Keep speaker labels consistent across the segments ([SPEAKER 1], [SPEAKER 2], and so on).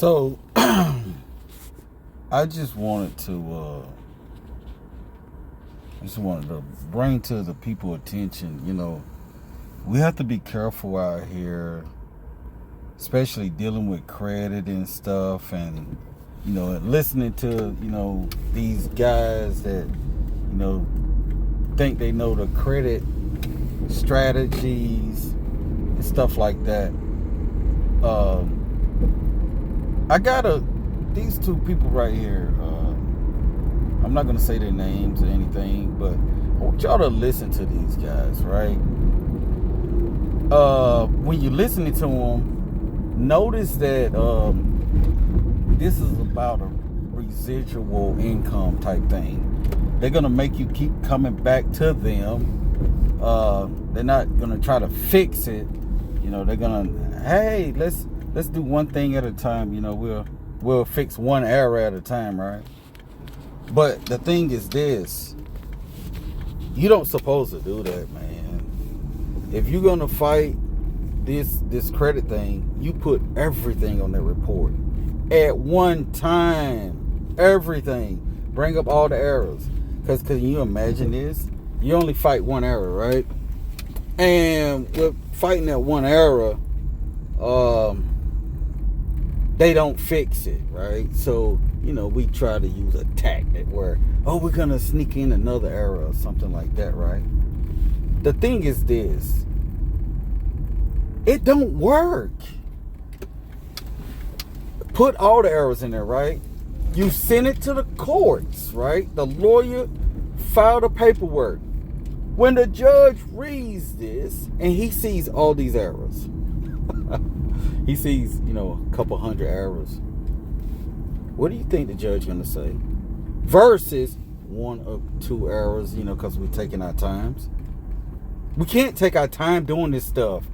[SPEAKER 1] So I just wanted to bring to the people attention, we have to be careful out here, especially dealing with credit and stuff, and listening to these guys that think they know the credit strategies and stuff like that. I got these two people right here. I'm not gonna say their names or anything, but I want y'all to listen to these guys, right? When you're listening to them, notice that this is about a residual income type thing. They're gonna make you keep coming back to them. They're not gonna try to fix it. They're gonna, hey, let's do one thing at a time. We'll fix one error at a time, right? But the thing is this: you don't supposed to do that, man. If you're gonna fight this credit thing, you put everything on that report at one time. Everything. Bring up all the errors. Because can you imagine this? You only fight one error, right? And with fighting that one error, they don't fix it, right? So, we try to use a tactic where, we're going to sneak in another error or something like that, right? The thing is this: it don't work. Put all the errors in there, right? You send it to the courts, right? The lawyer filed the paperwork. When the judge reads this and he sees all these errors, he sees, a couple hundred errors. What do you think the judge going to say? Versus one or two errors, because we're taking our times. We can't take our time doing this stuff.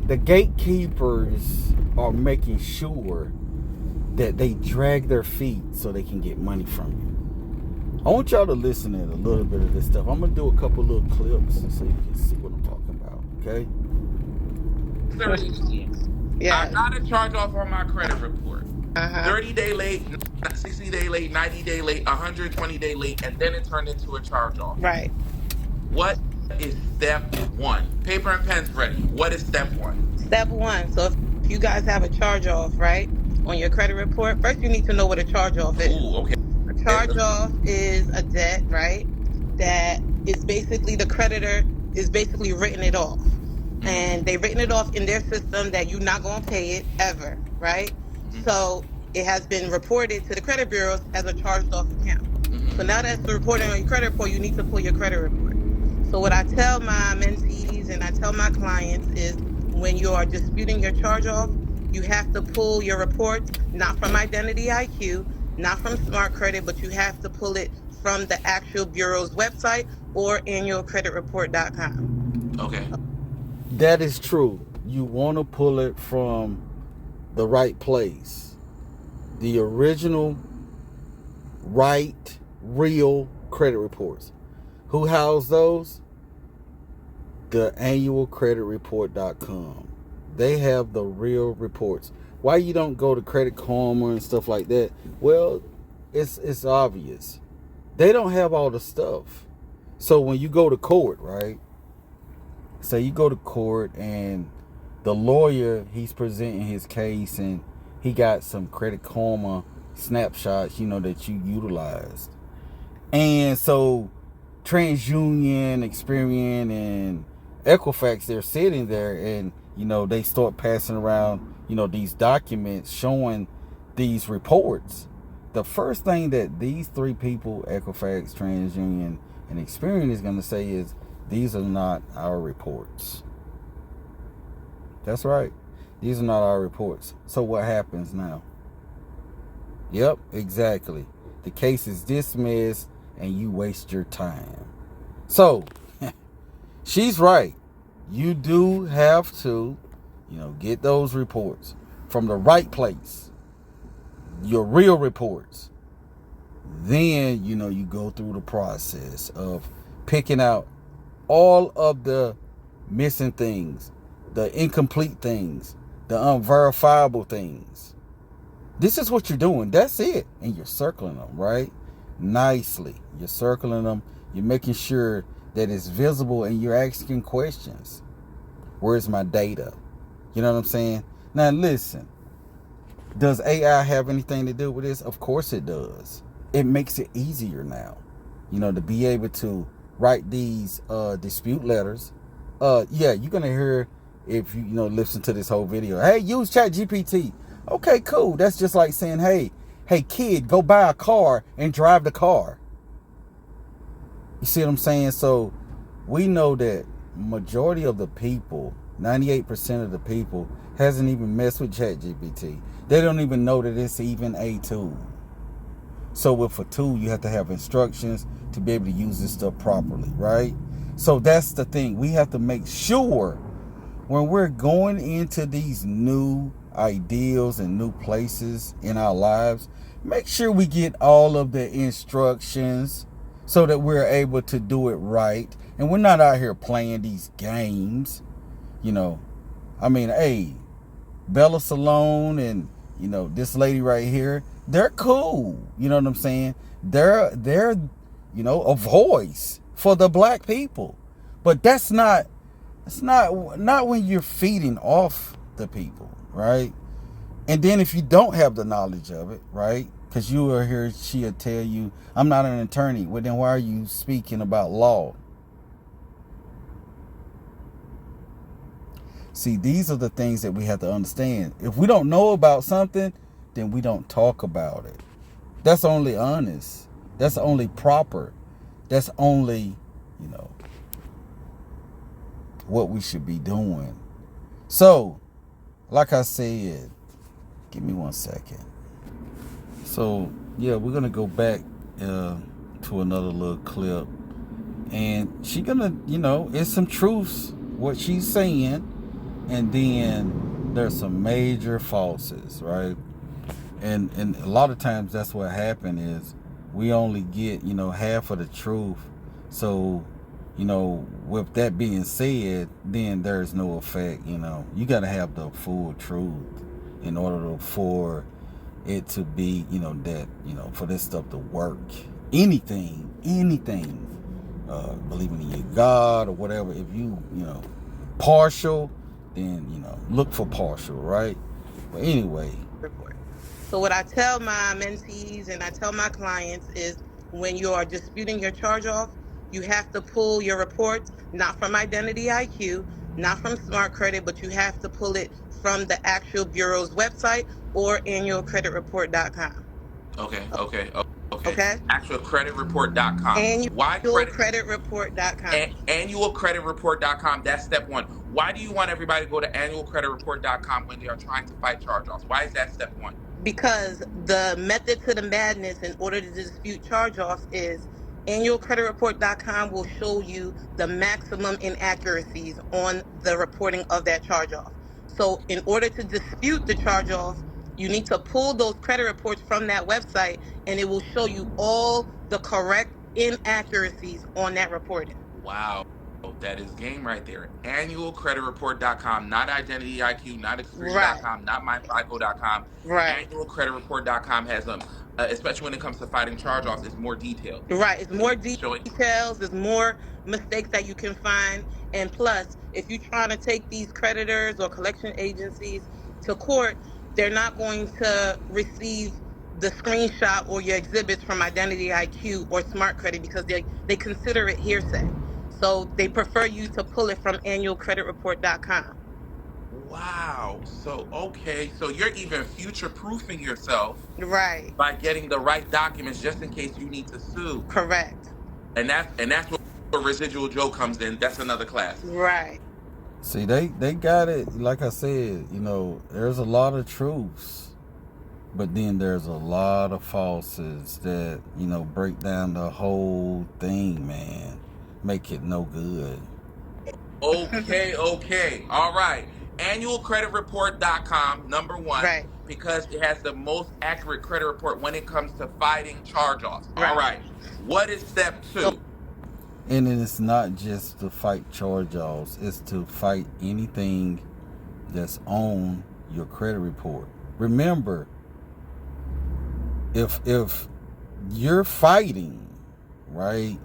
[SPEAKER 1] The gatekeepers are making sure that they drag their feet so they can get money from you. I want y'all to listen to a little bit of this stuff. I'm going to do a couple little clips so you can see what I'm talking about, okay?
[SPEAKER 2] 30 days.
[SPEAKER 3] Yeah.
[SPEAKER 2] I got a charge off on my credit report. 30-day late, 60-day late, 90-day late, 120-day late, and then it turned into a charge off.
[SPEAKER 3] Right.
[SPEAKER 2] What is step one? Paper and pens ready. What is step one?
[SPEAKER 3] Step one. So if you guys have a charge off, right, on your credit report, first you need to know what a charge off is.
[SPEAKER 2] Ooh, okay.
[SPEAKER 3] A charge off is a debt, right, that is basically the creditor is basically written it off. And they've written it off in their system that you're not going to pay it ever, right? So it has been reported to the credit bureaus as a charged off account. So now that's reporting on your credit report, you need to pull your credit report. So what I tell my mentees and I tell my clients is when you are disputing your charge off, you have to pull your report, not from Identity IQ, not from Smart Credit, but you have to pull it from the actual bureau's website or annualcreditreport.com.
[SPEAKER 2] Okay.
[SPEAKER 1] That is true. You want to pull it from the right place. The original, right, real credit reports. Who housed those? The annualcreditreport.com. They have the real reports. Why you don't go to Credit Karma and stuff like that? Well, it's obvious. They don't have all the stuff. So when you go to court, right? Say you go to court and the lawyer, he's presenting his case and he got some Credit Karma snapshots, that you utilized. And so TransUnion, Experian, and Equifax, they're sitting there and, they start passing around, these documents showing these reports. The first thing that these three people, Equifax, TransUnion, and Experian, is going to say is, these are not our reports. That's right. These are not our reports. So what happens now? Yep, exactly. The case is dismissed and you waste your time. So, she's right. You do have to, get those reports from the right place. Your real reports. Then, you go through the process of picking out all of the missing things, the incomplete things, the unverifiable things. This is what you're doing. That's it. And you're circling them, right? Nicely. You're circling them. You're making sure that it's visible, and you're asking questions. Where's my data? You know what I'm saying? Now listen, does AI have anything to do with this? Of course it does. It makes it easier now, to be able to write these dispute letters. Yeah, you're gonna hear, if you listen to this whole video, hey, use ChatGPT. Okay, cool. That's just like saying, hey kid, go buy a car and drive the car. You see what I'm saying? So we know that majority of the people, 98% of the people, hasn't even messed with ChatGPT. They don't even know that it's even a tool. So with a tool, you have to have instructions to be able to use this stuff properly, right? So that's the thing. We have to make sure when we're going into these new ideals and new places in our lives, make sure we get all of the instructions so that we're able to do it right. And we're not out here playing these games. Hey, Bella Salone and, this lady right here, they're cool. You know what I'm saying? They're a voice for the black people. But it's not when you're feeding off the people, right? And then if you don't have the knowledge of it, right? Because you are here, she'll tell you, I'm not an attorney. Well, then why are you speaking about law? See, these are the things that we have to understand. If we don't know about something, then we don't talk about it. That's only honest. That's only proper. That's only, what we should be doing. So, like I said, give me 1 second. So, yeah, we're going to go back to another little clip. And she going to, it's some truths, what she's saying. And then there's some major falses, right? And a lot of times that's what happened is we only get, half of the truth. So, with that being said, then there's no effect, You got to have the full truth in order for it to be, that, for this stuff to work. Anything, believing in your God or whatever, if you, partial, then, look for partial, right? But anyway.
[SPEAKER 3] So what I tell my mentees and I tell my clients is when you are disputing your charge-off, you have to pull your reports, not from Identity IQ, not from Smart Credit, but you have to pull it from the actual bureau's website or annualcreditreport.com.
[SPEAKER 2] Okay.
[SPEAKER 3] Okay?
[SPEAKER 2] Actualcreditreport.com. Why
[SPEAKER 3] Annualcreditreport.com.
[SPEAKER 2] Annualcreditreport.com. That's step one. Why do you want everybody to go to annualcreditreport.com when they are trying to fight charge-offs? Why is that step one?
[SPEAKER 3] Because the method to the madness in order to dispute charge-offs is annualcreditreport.com will show you the maximum inaccuracies on the reporting of that charge-off. So in order to dispute the charge-off, you need to pull those credit reports from that website, and it will show you all the correct inaccuracies on that reporting.
[SPEAKER 2] Wow. That is game right there. Annualcreditreport.com, not Identity IQ, not Experian.com, not MyFICO.com.
[SPEAKER 3] Right.
[SPEAKER 2] Annualcreditreport.com has especially when it comes to fighting charge-offs, it's more detailed.
[SPEAKER 3] Right. It's more details. There's more mistakes that you can find. And plus, if you're trying to take these creditors or collection agencies to court, they're not going to receive the screenshot or your exhibits from Identity IQ or Smart Credit because they consider it hearsay. So they prefer you to pull it from annualcreditreport.com.
[SPEAKER 2] Wow. So, okay. So you're even future-proofing yourself.
[SPEAKER 3] Right.
[SPEAKER 2] By getting the right documents just in case you need to sue.
[SPEAKER 3] Correct.
[SPEAKER 2] And that's where Residual Joe comes in. That's another class.
[SPEAKER 3] Right.
[SPEAKER 1] See, they got it. Like I said, there's a lot of truths, but then there's a lot of falses that, break down the whole thing, man. Make it no good.
[SPEAKER 2] Okay. All right. Annualcreditreport.com, number one.
[SPEAKER 3] Right.
[SPEAKER 2] Because it has the most accurate credit report when it comes to fighting charge-offs.
[SPEAKER 3] Right.
[SPEAKER 2] All right. What is step two?
[SPEAKER 1] And it's not just to fight charge-offs. It's to fight anything that's owned your credit report. Remember, if you're fighting, right?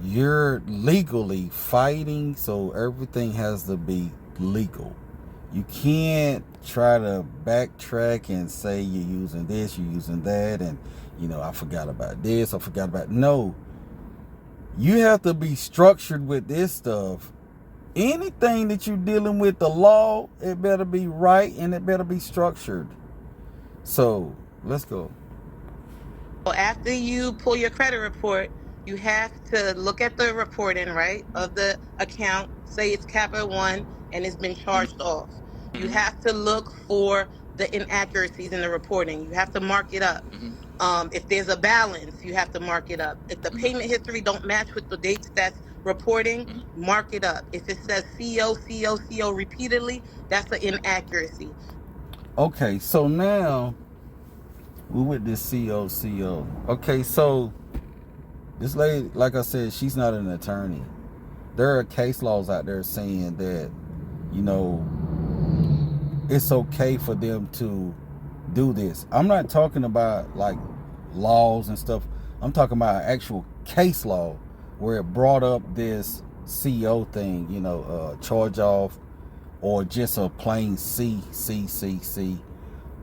[SPEAKER 1] You're legally fighting, so everything has to be legal. You can't try to backtrack and say you're using this, you're using that, and I forgot about this, I forgot about. No, you have to be structured with this stuff. Anything that you're dealing with, the law, it better be right and it better be structured. So let's go.
[SPEAKER 3] So after you pull your credit report, you have to look at the reporting, right, of the account. Say it's Capital One and it's been charged off. You have to look for the inaccuracies in the reporting. You have to mark it up. If there's a balance, you have to mark it up. If the payment history don't match with the dates that's reporting, mark it up. If it says CO repeatedly, that's an inaccuracy.
[SPEAKER 1] Okay, so now we with this CO. Okay, so this lady, like I said, she's not an attorney. There are case laws out there saying that, it's okay for them to do this. I'm not talking about like laws and stuff. I'm talking about an actual case law where it brought up this CO thing, charge off, or just a plain C.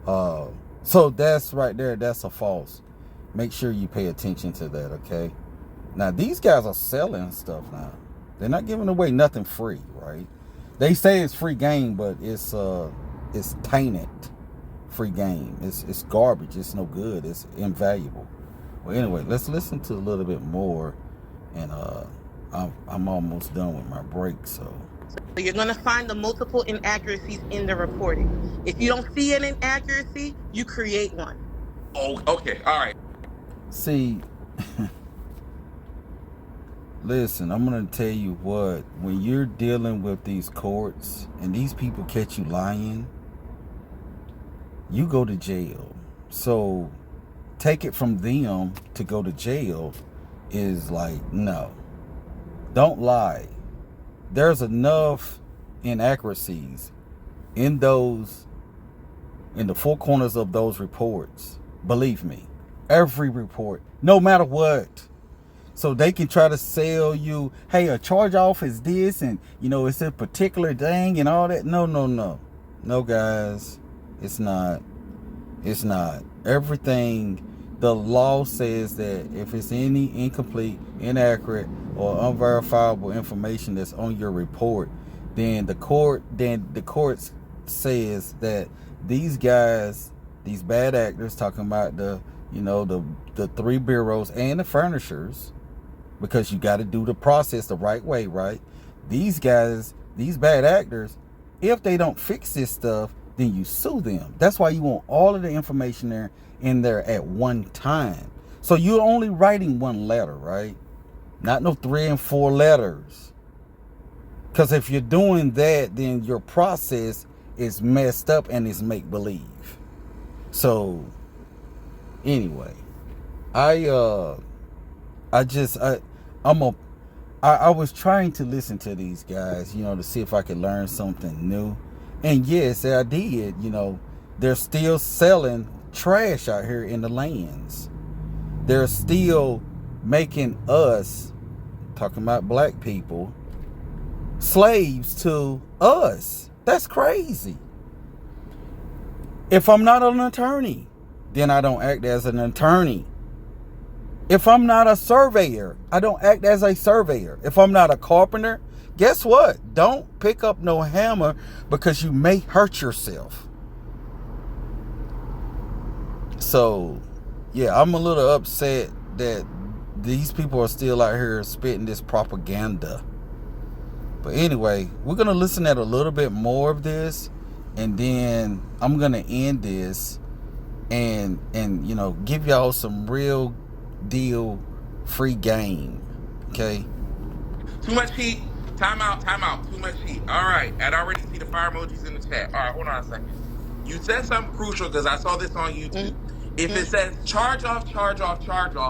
[SPEAKER 1] So that's right there. That's a false. Make sure you pay attention to that, okay? Now, these guys are selling stuff now. They're not giving away nothing free, right? They say it's free game, but it's tainted free game. It's garbage. It's no good. It's invaluable. Well, anyway, let's listen to a little bit more, and I'm almost done with my break, so
[SPEAKER 3] you're going to find the multiple inaccuracies in the reporting. If you don't see an inaccuracy, you create one.
[SPEAKER 2] Oh, okay. All right.
[SPEAKER 1] See, listen, I'm going to tell you what, when you're dealing with these courts and these people catch you lying, you go to jail. So take it from them to go to jail is like, no, don't lie. There's enough inaccuracies in the four corners of those reports. Believe me, every report, no matter what. So they can try to sell you, hey, a charge off is this, and it's a particular thing and all that. No, guys, it's not. Everything. The law says that if it's any incomplete, inaccurate, or unverifiable information that's on your report, then the court says that these guys, these bad actors, talking about the three bureaus and the furnishers, because you got to do the process the right way, right? These guys, these bad actors, if they don't fix this stuff, then you sue them. That's why you want all of the information in there at one time. So you're only writing one letter, right? Not no 3 and 4 letters. Because if you're doing that, then your process is messed up and it's make-believe. So anyway, I was trying to listen to these guys, to see if I could learn something new. And yes, I did. They're still selling trash out here in the lands. They're still making us, talking about black people, slaves to us. That's crazy. If I'm not an attorney, then I don't act as an attorney. If I'm not a surveyor, I don't act as a surveyor. If I'm not a carpenter, guess what? Don't pick up no hammer because you may hurt yourself. So, yeah, I'm a little upset that these people are still out here spitting this propaganda. But anyway, we're going to listen at a little bit more of this, and then I'm going to end this and give y'all some real deal free game. Okay?
[SPEAKER 2] Too much heat. Time out. Too much heat. All right. I'd already see the fire emojis in the chat. All right, hold on a second. You said something crucial because I saw this on YouTube. If it says charge off,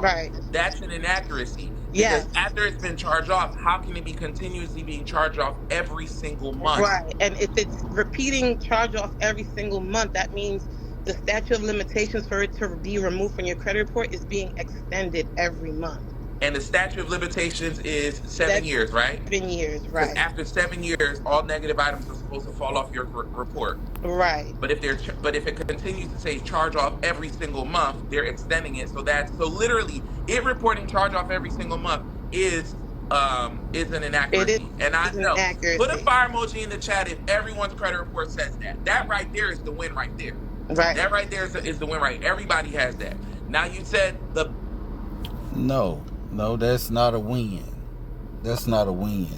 [SPEAKER 3] right,
[SPEAKER 2] that's an inaccuracy. Because
[SPEAKER 3] Yes.
[SPEAKER 2] after it's been charged off, how can it be continuously being charged off every single month?
[SPEAKER 3] Right. And if it's repeating charge off every single month, that means the statute of limitations for it to be removed from your credit report is being extended every month.
[SPEAKER 2] And the statute of limitations is 7 years, right?
[SPEAKER 3] 7 years,
[SPEAKER 2] Because
[SPEAKER 3] right.
[SPEAKER 2] after 7 years, all negative items are supposed to fall off your report.
[SPEAKER 3] Right.
[SPEAKER 2] But if it continues to say charge off every single month, they're extending it. So literally it reporting charge off every single month is an
[SPEAKER 3] It
[SPEAKER 2] inaccuracy. And I
[SPEAKER 3] is an
[SPEAKER 2] know. Put a
[SPEAKER 3] accuracy.
[SPEAKER 2] fire emoji in the chat if everyone's credit report says that. That right there is the win right there.
[SPEAKER 3] Right.
[SPEAKER 2] That right there is the win right. Everybody has that. Now you said the
[SPEAKER 1] No, that's not a win. That's not a win.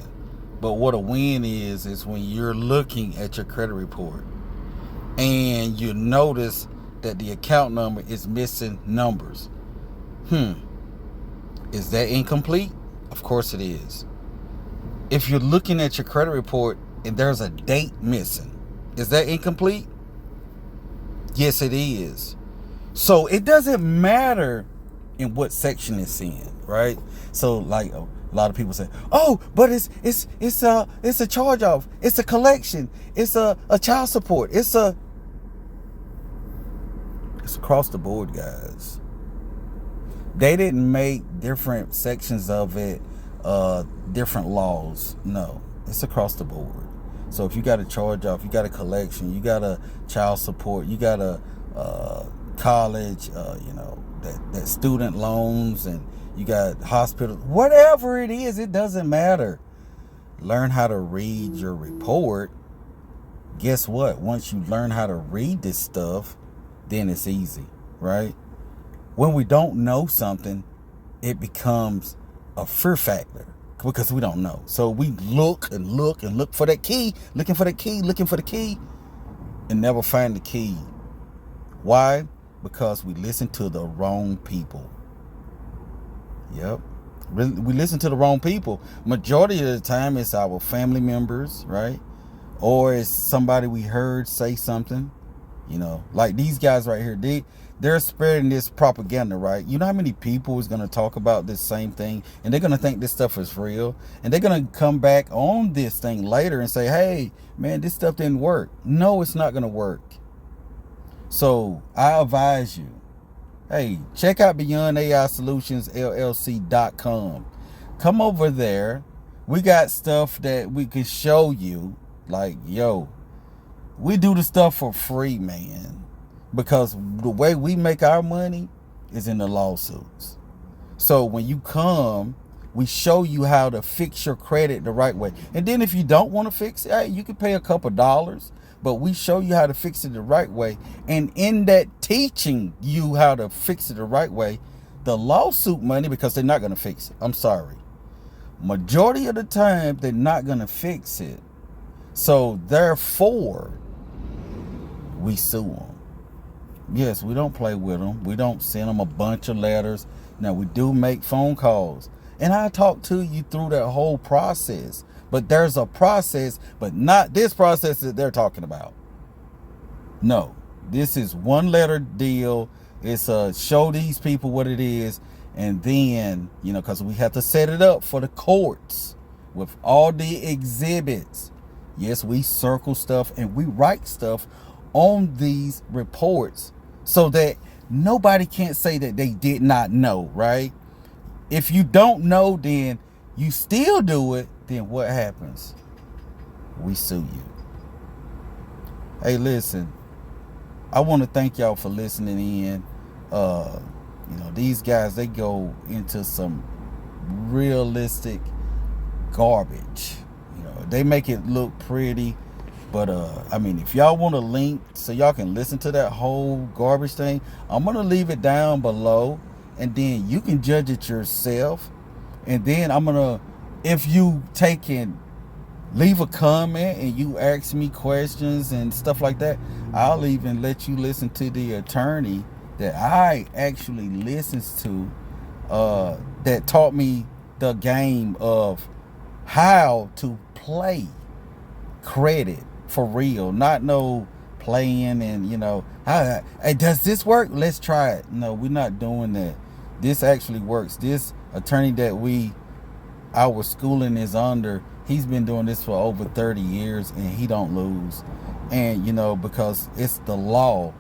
[SPEAKER 1] But what a win is when you're looking at your credit report and you notice that the account number is missing numbers. Is that incomplete? Of course it is. If you're looking at your credit report and there's a date missing, is that incomplete? Yes, it is. So it doesn't matter in what section it's in, right? So like a lot of people say, "Oh, but it's a charge off, it's a collection, it's a child support, it's across the board, guys." They didn't make different sections of it different laws. No, it's across the board. So if you got a charge off, you got a collection, you got a child support, you got a college, that student loans, and you got hospital, whatever it is, it doesn't matter. Learn how to read your report. Guess what? Once you learn how to read this stuff, then it's easy, right? When we don't know something, it becomes a fear factor because we don't know. So we look and look and look for that key, looking for the key, and never find the key. Why? Because we listen to the wrong people. Yep. We listen to the wrong people. Majority of the time it's our family members, right? Or it's somebody we heard say something. Like these guys right here, they're spreading this propaganda, right? You know how many people is going to talk about this same thing and they're going to think this stuff is real, and they're going to come back on this thing later and say, "Hey, man, this stuff didn't work." No, it's not going to work. So I advise you, hey, check out BeyondAISolutionsLLC.com. Come over there. We got stuff that we can show you. Like, we do the stuff for free, man. Because the way we make our money is in the lawsuits. So when you come, we show you how to fix your credit the right way. And then if you don't want to fix it, hey, you can pay a couple dollars. But we show you how to fix it the right way. And in that teaching you how to fix it the right way, the lawsuit money, because they're not going to fix it. I'm sorry. Majority of the time, they're not going to fix it. So therefore, we sue them. Yes, we don't play with them. We don't send them a bunch of letters. Now, we do make phone calls. And I talk to you through that whole process. But there's a process, but not this process that they're talking about. No, this is one letter deal. It's show these people what it is. And then, because we have to set it up for the courts with all the exhibits. Yes, we circle stuff and we write stuff on these reports so that nobody can't say that they did not know, right? If you don't know, then you still do it, then what happens? We sue you. Hey, listen, I want to thank y'all for listening in. These guys, they go into some realistic garbage. They make it look pretty, but if y'all want a link so y'all can listen to that whole garbage thing, I'm gonna leave it down below, and then you can judge it yourself. And then if you take and leave a comment and you ask me questions and stuff like that, I'll even let you listen to the attorney that I actually listens to, that taught me the game of how to play credit for real, not no playing and hey, does this work? Let's try it. No, we're not doing that. This actually works. This attorney that our schooling is under, he's been doing this for over 30 years and he don't lose. And because it's the law.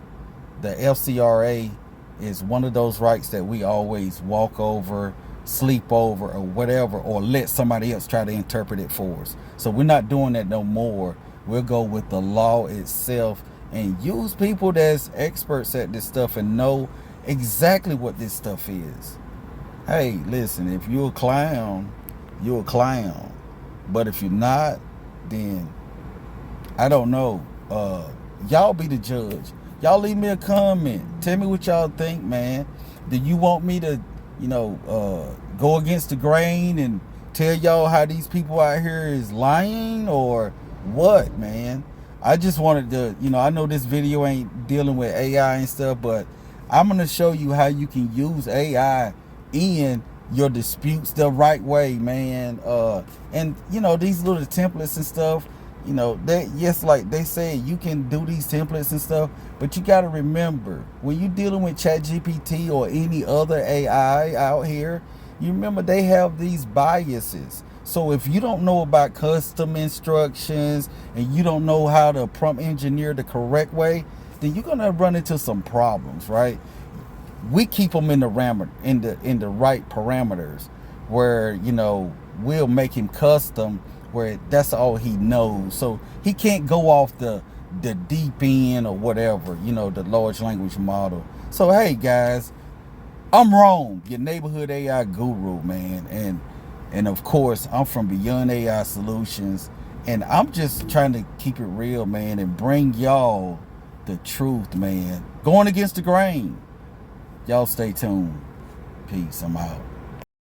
[SPEAKER 1] The FCRA is one of those rights that we always walk over, sleep over, or whatever, or let somebody else try to interpret it for us. So we're not doing that no more. We'll go with the law itself and use people that's experts at this stuff and know exactly what this stuff is. Hey, listen, if you're a clown, you're a clown. But if you're not, then I don't know. Y'all be the judge. Y'all leave me a comment. Tell me what y'all think, man. Do you want me to, go against the grain and tell y'all how these people out here is lying or what, man? I just wanted to, I know this video ain't dealing with AI and stuff, but I'm going to show you how you can use AI in your disputes the right way, man. And, these little templates and stuff, yes, like they say, you can do these templates and stuff, but you got to remember, when you're dealing with ChatGPT or any other AI out here, you remember they have these biases. So if you don't know about custom instructions and you don't know how to prompt engineer the correct way, then you're gonna run into some problems, right? We keep them in the right parameters, where we'll make him custom, where that's all he knows. So he can't go off the deep end or whatever, the large language model. So hey guys, I'm Rome, your neighborhood AI guru, man. And of course, I'm from Beyond AI Solutions. And I'm just trying to keep it real, man, and bring y'all the truth, man. Going against the grain. Y'all stay tuned. Peace. I'm out.